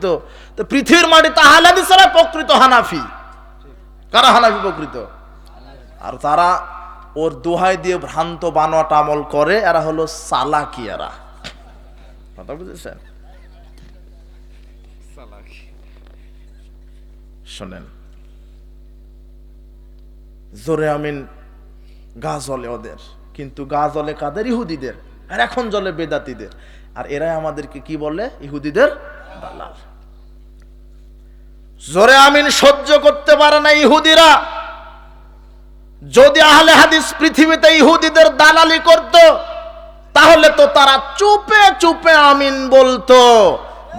তো পৃথিবীর মাটিতে আহলে হাদিসরা প্রকৃত হানাফি। কারা হানাফি প্রকৃত? আর তারা ওর দোহাই দিয়ে ভ্রান্ত বানোয়াট আমল করে, এরা হলো সালাকিয়ারা। কথা বুঝেছেন? শোনেন, জোরে আমিন গা জ্বলে ওদের, কিন্তু গা জ্বলে কাদের? ইহুদিদের। আর এখন জ্বলে বেদাতীদের। আর এরাই আমাদেরকে কি বলে? ইহুদিদের দালাল। জোরে আমিন সহ্য করতে পারে না ইহুদিরা। যদি আহলে হাদিস পৃথিবীতে ইহুদিদের দালালি করত, তাহলে তো তারা চুপে চুপে আমিন বলতো,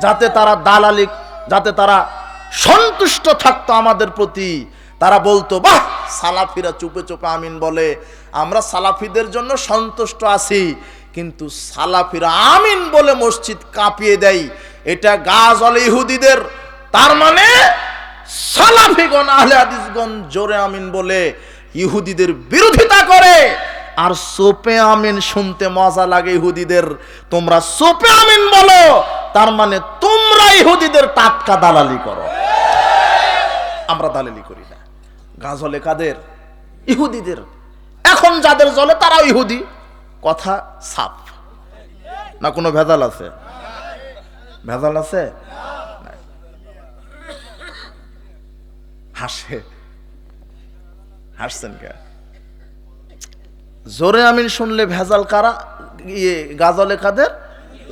যাতে তারা দালালি, যাতে তারা সন্তুষ্ট থাকতো আমাদের প্রতি। তারা বলতো, বাহ, সালাফিরা চুপে চুপে আমিন বলে, আমরা সালাফিদের জন্য সন্তুষ্ট আছি। কিন্তু সালাফিরা আমিন বলে মসজিদ কাঁপিয়ে দেয়, এটা গা জ্বলে ইহুদিদের। তার মানে সালাফিগণ, আহলে হাদিসগণ জোরে আমিন বলে ইহুদিদের বিরোধিতা করে। আর সোপে আমিন শুনতে মজা লাগে ইহুদিদের। তোমরা সোপে আমিন বলো, তার মানে তোমরা ইহুদিদের টাটকা দালালি করো। আমরা দালালি করি না। গা জ্বলে কাদের? ইহুদিদের। এখন যাদের জ্বলে তারাও ইহুদি। কথা সাফ না? কোনো ভেজাল আছে? ভেজাল আছে? হাসছেন কে? জোরে আমিন শুনলে ভেজাল কারা? গা জ্বলে কাদের?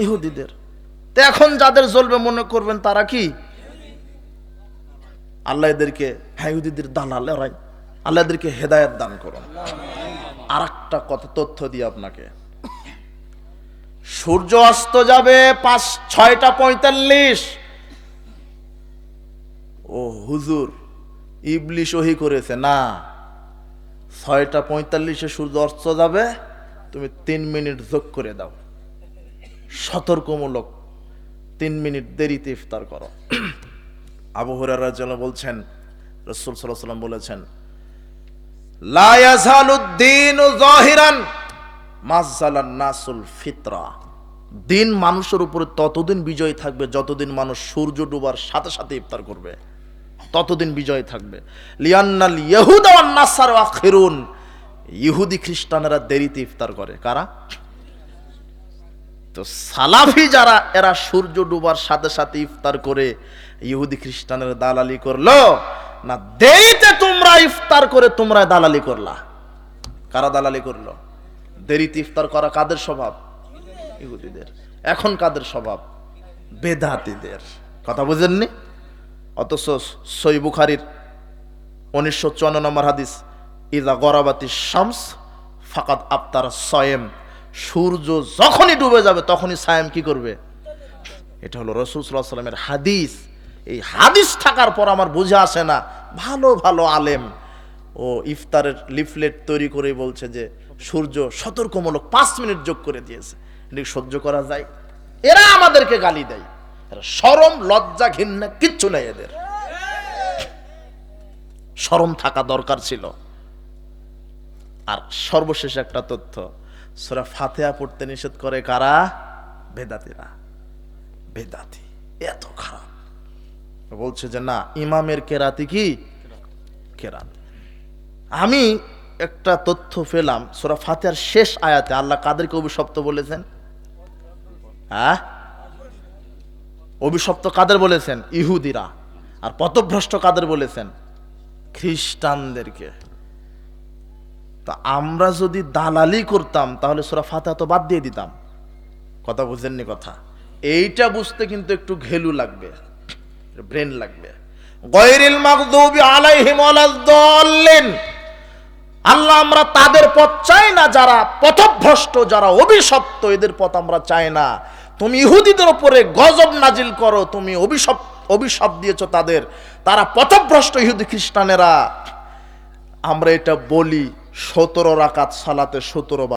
ইহুদিদের। তো এখন যাদের জ্বলবে মনে করবেন তারা কি? আল্লাহ এদেরকে, হ্যাঁ, ইহুদিদের দালাল এরাই। আল্লাহ এদেরকে হেদায়েত দান করুন। আর একটা কথা তথ্য দিয়ে আপনাকে, সূর্য অস্ত যাবে 6:45। ও হুজুর, ইবলিশ ওহী করেছে না, 6:45 সূর্য অস্ত যাবে, তুমি 3 মিনিট যোগ করে দাও, সতর্কমূলক 3 মিনিট দেরিতে ইফতার করো। আবু হুরায়রা রাদিয়াল্লাহু বলছেন, রাসূল সাল্লাল্লাহু আলাইহি ওয়াসাল্লাম বলেছেন, লা ইয়াজালুদ-দীনু যাহিরান মাযালান নাসুল ফিতরা। দিন মানুষের উপরে ততদিন বিজয় থাকবে যতদিন মানুষ সূর্য ডোবার সাথে সাথে ইফতার করবে, ততদিন বিজয় থাকবে। লিয়ান্নাল ইয়াহুদা ওয়ান নাসারা আখিরুন। ইহুদি খ্রিস্টানেরা দেরিতে ইফতার করে। কারা? তো সালাফি যারা, এরা সূর্য ডোবার সাথে সাথে ইফতার করে। ইহুদি খ্রিস্টানের দালালি করলো না, দেরিতে তোমরা ইফতার করে তোমরা দালালি করলা। কারা দালালি করলো? দেরিতে ইফতার করা কাদের স্বভাব? ইহুদিদের। এখন কাদের স্বভাব? বেদাতীদের। কথা বুঝেননি? অথচ সহিহ বুখারীর 1954 নম্বর হাদিস, ইযা গরাবাতিশ শামস ফাকাদ আফতার সায়েম। সূর্য যখনই ডুবে যাবে তখনই সায়েম কি করবে? এটা হলো রাসূল সাল্লাল্লাহু আলাইহি ওয়াসাল্লামের হাদিস। এই হাদিস থাকার পর আমার বুঝে আসে না, ভালো ভালো আলেম ও ইফতারের লিফলেট তৈরি করে বলছে যে সূর্য সতর্কমূলক 5 মিনিট যোগ করে দিয়েছে। এটা সহ্য করা যায়? এরা আমাদেরকে গালি দেয়। এরা শরম লজ্জা ঘৃণা কিচ্ছু নেই এদের। শরম থাকা দরকার ছিল। আর সর্বশেষ একটা তথ্য, সূরা ফাতিহা পড়তে নিষেধ করে কারা? বেদাতীরা। বেদাতী এত খারাপ। বলছে যে না, ইমামের কেরাতি কি? কেরাত। আমি একটা তথ্য পেলাম, সূরা ফাতিহার শেষ আয়াতে আল্লাহ কাদেরকে অভিশপ্ত বলেছেন? হ্যাঁ, অভিশপ্ত কাদের বলেছেন? ইহুদিরা। আর পথভ্রষ্ট কাদের বলেছেন? খ্রিস্টানদেরকে। তা আমরা যদি দালালি করতাম তাহলে সূরা ফাতিহা তো বাদ দিয়ে দিতাম। কথা বুঝেননি? কথা এইটা বুঝতে কিন্তু একটু ঘেলু লাগবে, ব্রেন লাগবে। গায়রিল মাগদুবি আলাইহিম ওয়ালাদ-দাল্লিন। আল্লাহ, আমরা তাদের পথ চাই না যারা পথভ্রষ্ট, যারা অভিশপ্ত, এদের পথ আমরা চাই না। তুমি ইহুদিদের উপরে গজব নাজিল করো, তুমি অভিশাপ দিয়েছো তাদের, তারা পথভ্রষ্ট ইহুদি খ্রিস্টানেরা। আমরা এটা বলি 17 রাকাত সালাতে 17 বার।